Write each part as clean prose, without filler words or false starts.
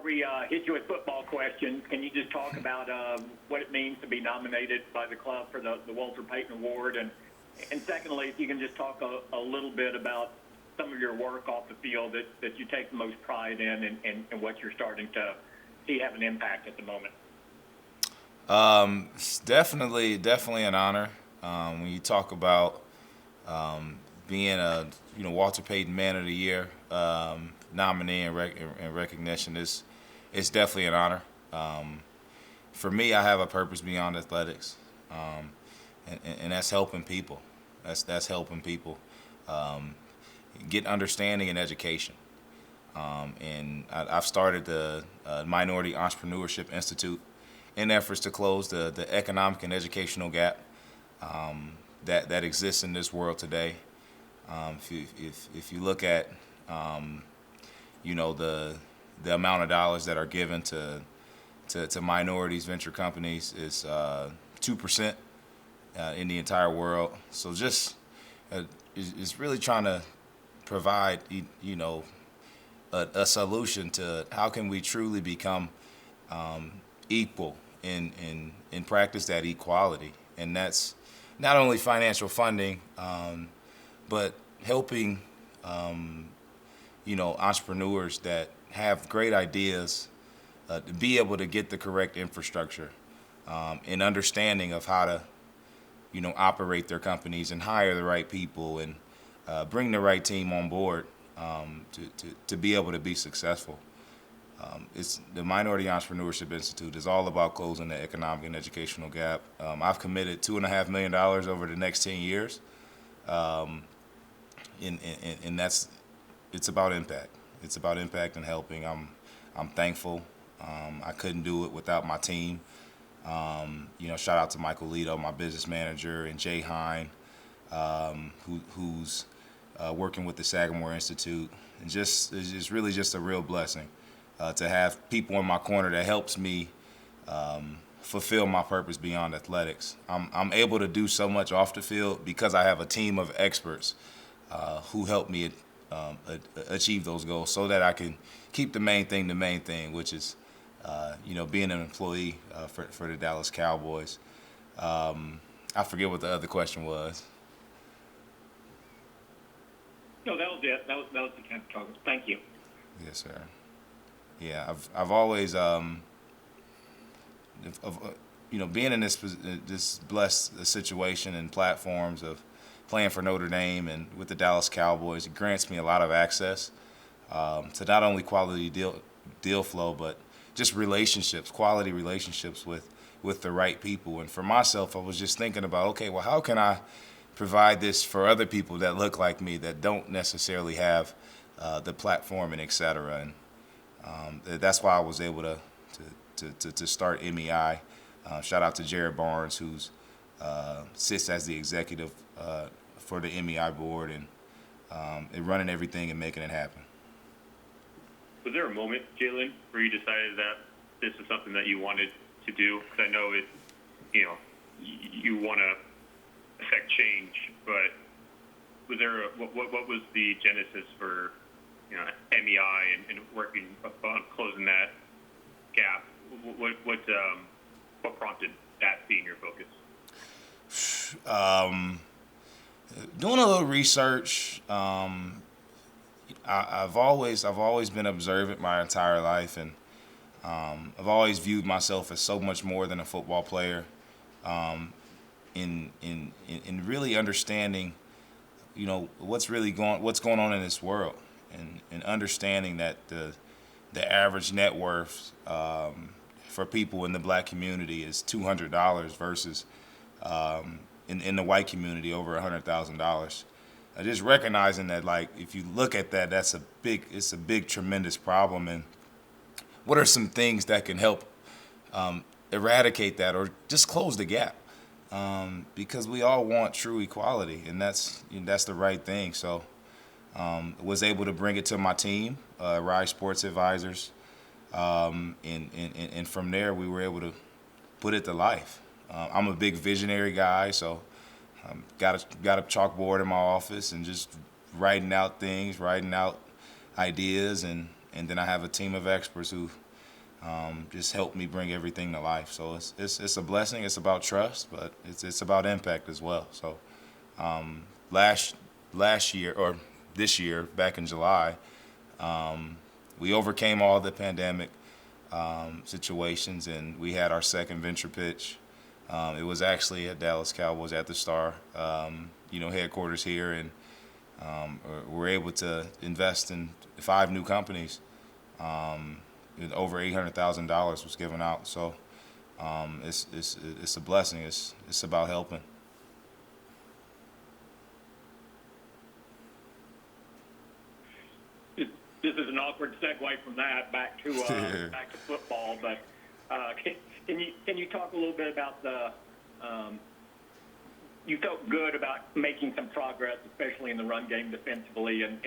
we hit you with football questions, can you just talk about what it means to be nominated by the club for the Walter Payton Award? And secondly, if you can just talk a little bit about some of your work off the field that you take the most pride in and what you're starting to see have an impact at the moment. It's definitely an honor. When you talk about being a Walter Payton Man of the Year nominee and recognition, it's definitely an honor. For me, I have a purpose beyond athletics, and that's helping people. That's helping people get understanding and education. And I've started the Minority Entrepreneurship Institute in efforts to close the economic and educational gap that exists in this world today. If you look at the amount of dollars that are given to minorities, venture companies is 2% in the entire world. So just it's really trying to provide a solution to how can we truly become equal in practice that equality, and that's not only financial funding, but helping entrepreneurs that have great ideas to be able to get the correct infrastructure and understanding of how to operate their companies and hire the right people and bring the right team on board to be able to be successful. It's the Minority Entrepreneurship Institute is all about closing the economic and educational gap. I've committed $2.5 million over the next 10 years, and it's about impact. It's about impact and helping. I'm thankful. I couldn't do it without my team. Shout out to Michael Lito, my business manager, and Jay Hine, who's working with the Sagamore Institute. And it's really just a real blessing to have people in my corner that helps me fulfill my purpose beyond athletics. I'm able to do so much off the field because I have a team of experts who help me achieve those goals, so that I can keep the main thing, which is being an employee for the Dallas Cowboys. I forget what the other question was. No, that was it. That was the kind of talk. Thank you. Yes, sir. Yeah, I've always being in this blessed situation and platforms of playing for Notre Dame and with the Dallas Cowboys, it grants me a lot of access to not only quality deal flow, but just quality relationships with the right people. And for myself, I was just thinking about, okay, well, how can I provide this for other people that look like me that don't necessarily have the platform and et cetera. And that's why I was able to start MEI. Shout out to Jared Barnes, who's sits as the executive for the MEI board and running everything and making it happen. Was there a moment, Jaylon, where you decided that this is something that you wanted to do? Because I know you want to affect change, but was there what was the genesis for MEI and working on closing that gap? What prompted that being your focus? Doing a little research. I've always been observant my entire life, and I've always viewed myself as so much more than a football player. In really understanding, what's going on in this world, and understanding that the average net worth for people in the black community is $200 versus in the white community over $100,000. Just recognizing that, like, if you look at that, it's a big, tremendous problem. And what are some things that can help eradicate that or just close the gap? Because we all want true equality, and that's the right thing. So was able to bring it to my team, Rise Sports Advisors, and from there we were able to put it to life. I'm a big visionary guy, so got a chalkboard in my office and just writing out ideas, and then I have a team of experts who just helped me bring everything to life. So it's a blessing. It's about trust, but it's about impact as well. So last year or this year, back in July, we overcame all the pandemic situations, and we had our second venture pitch. It was actually at Dallas Cowboys at the Star, headquarters here, and we're able to invest in 5 new companies. Over $800,000 was given out, so it's a blessing. It's about helping. This is an awkward segue from that back to football, but can you talk a little bit about you felt good about making some progress, especially in the run game defensively, and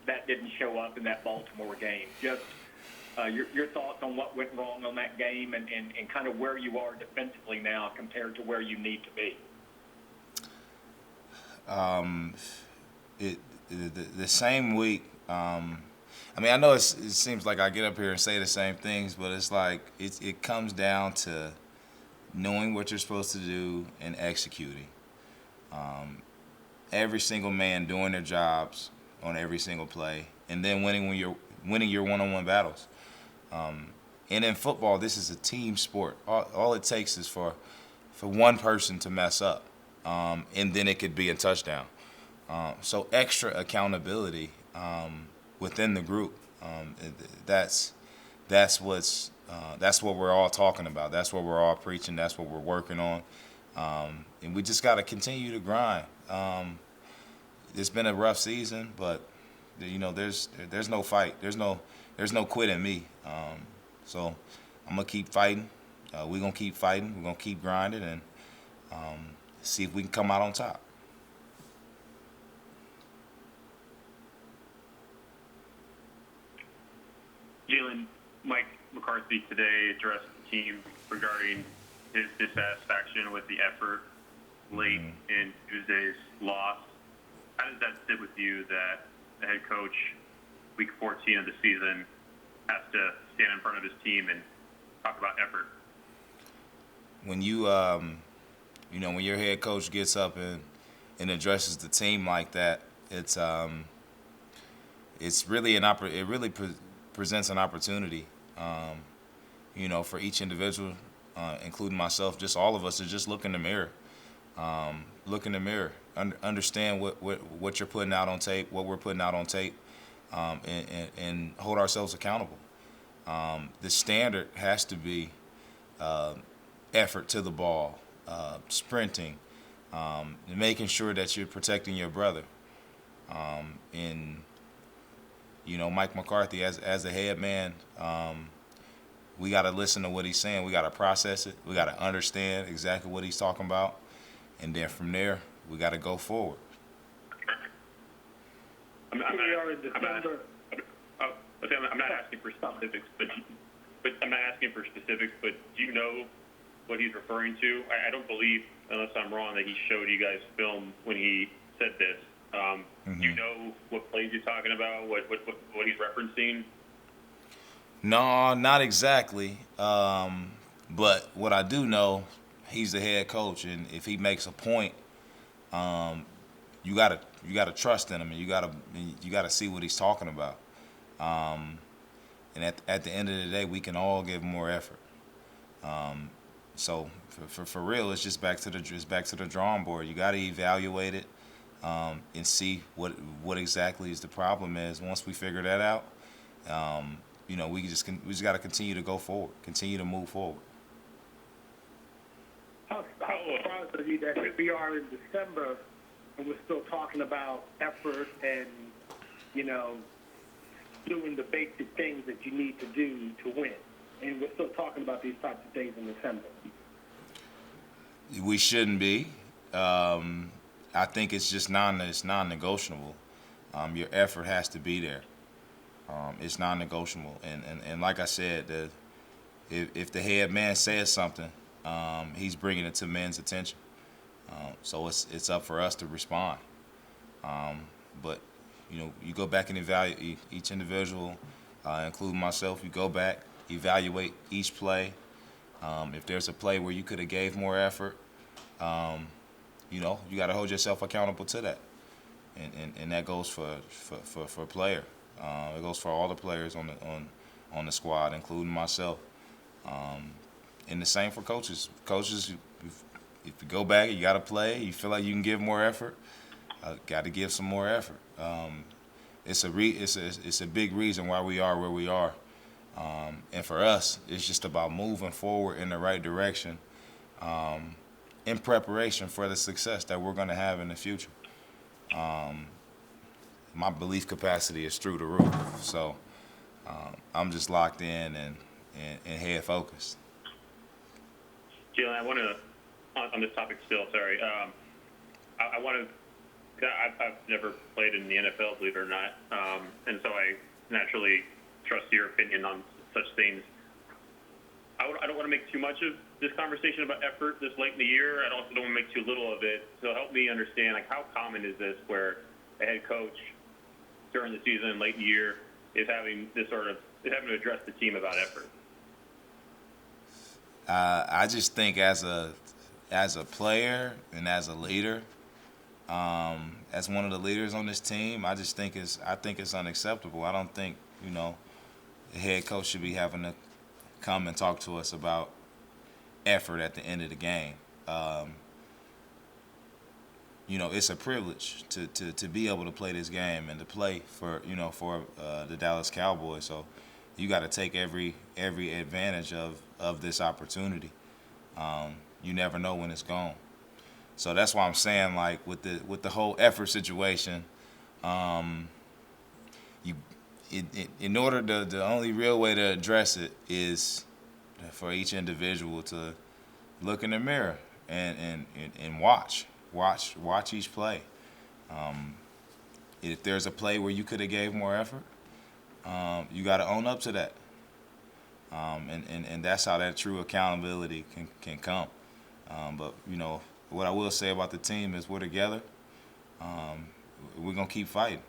that didn't show up in that Baltimore game. Just your thoughts on what went wrong on that game and kind of where you are defensively now compared to where you need to be. The same week. I know it seems like I get up here and say the same things, but it's like it comes down to knowing what you're supposed to do and executing. Every single man doing their jobs on every single play, and then winning your one-on-one battles. And in football, this is a team sport. All it takes is for one person to mess up, and then it could be a touchdown. So extra accountability within the group. That's what we're all talking about. That's what we're all preaching. That's what we're working on. And we just got to continue to grind. It's been a rough season, but there's no fight. There's no quit in me. So I'm gonna keep fighting. We're gonna keep fighting. We're gonna keep grinding and see if we can come out on top. Jaylon, Mike McCarthy today addressed the team regarding his dissatisfaction with the effort late in Tuesday's loss. How does that sit with you that the head coach, week 14 of the season, has to stand in front of his team and talk about effort? When when your head coach gets up and addresses the team like that, it's really it really presents an opportunity, for each individual, including myself, just all of us, to just look in the mirror. Understand what you're putting out on tape, what we're putting out on tape, and hold ourselves accountable. The standard has to be effort to the ball, sprinting, and making sure that you're protecting your brother. Mike McCarthy, as the head man, we got to listen to what he's saying. We got to process it. We got to understand exactly what he's talking about. And then from there, we got to go forward. I'm not asking for specifics, but do you know what he's referring to? I don't believe, unless I'm wrong, that he showed you guys film when he said this. Do you know what plays he's talking about, what he's referencing? No, not exactly. But what I do know, he's the head coach, and if he makes a point, you gotta trust in him, and you gotta see what he's talking about. And at the end of the day, we can all give more effort. So for real, it's just back to the drawing board. You got to evaluate it and see what exactly is the problem is. Once we figure that out, we just got to continue to go forward, continue to move forward. How surprised are you that we are in December and we're still talking about effort and, doing the basic things that you need to do to win? And we're still talking about these types of things in December. We shouldn't be. I think it's just non-negotiable. Your effort has to be there. It's non-negotiable. And like I said, if the head man says something, he's bringing it to men's attention. So it's up for us to respond. But you go back and evaluate each individual, including myself. You go back, evaluate each play. If there's a play where you could have gave more effort, you got to hold yourself accountable to that. And that goes for a player. It goes for all the players on the squad, including myself. And the same for coaches. Coaches, if you go back, you got to play. You feel like you can give more effort. Got to give some more effort. It's a big reason why we are where we are. And for us, it's just about moving forward in the right direction, in preparation for the success that we're going to have in the future. My belief capacity is through the roof, so I'm just locked in and head focused. Jaylon, I want to, on this topic still, sorry, I want to, I've never played in the NFL, believe it or not, and so I naturally trust your opinion on such things. I don't want to make too much of this conversation about effort this late in the year. I also don't want to make too little of it. So help me understand, like, how common is this where a head coach during the season, late in the year, is having to address the team about effort? I just think as a player and as a leader, as one of the leaders on this team, I think it's unacceptable. I don't think the head coach should be having to come and talk to us about effort at the end of the game. It's a privilege to be able to play this game and to play for the Dallas Cowboys. So you got to take every advantage of this opportunity. You never know when it's gone. So that's why I'm saying, like, with the whole effort situation, in order the only real way to address it is for each individual to look in the mirror and watch each play. If there's a play where you could have gave more effort, you got to own up to that. And that's how that true accountability can come. But what I will say about the team is we're together. We're gonna keep fighting.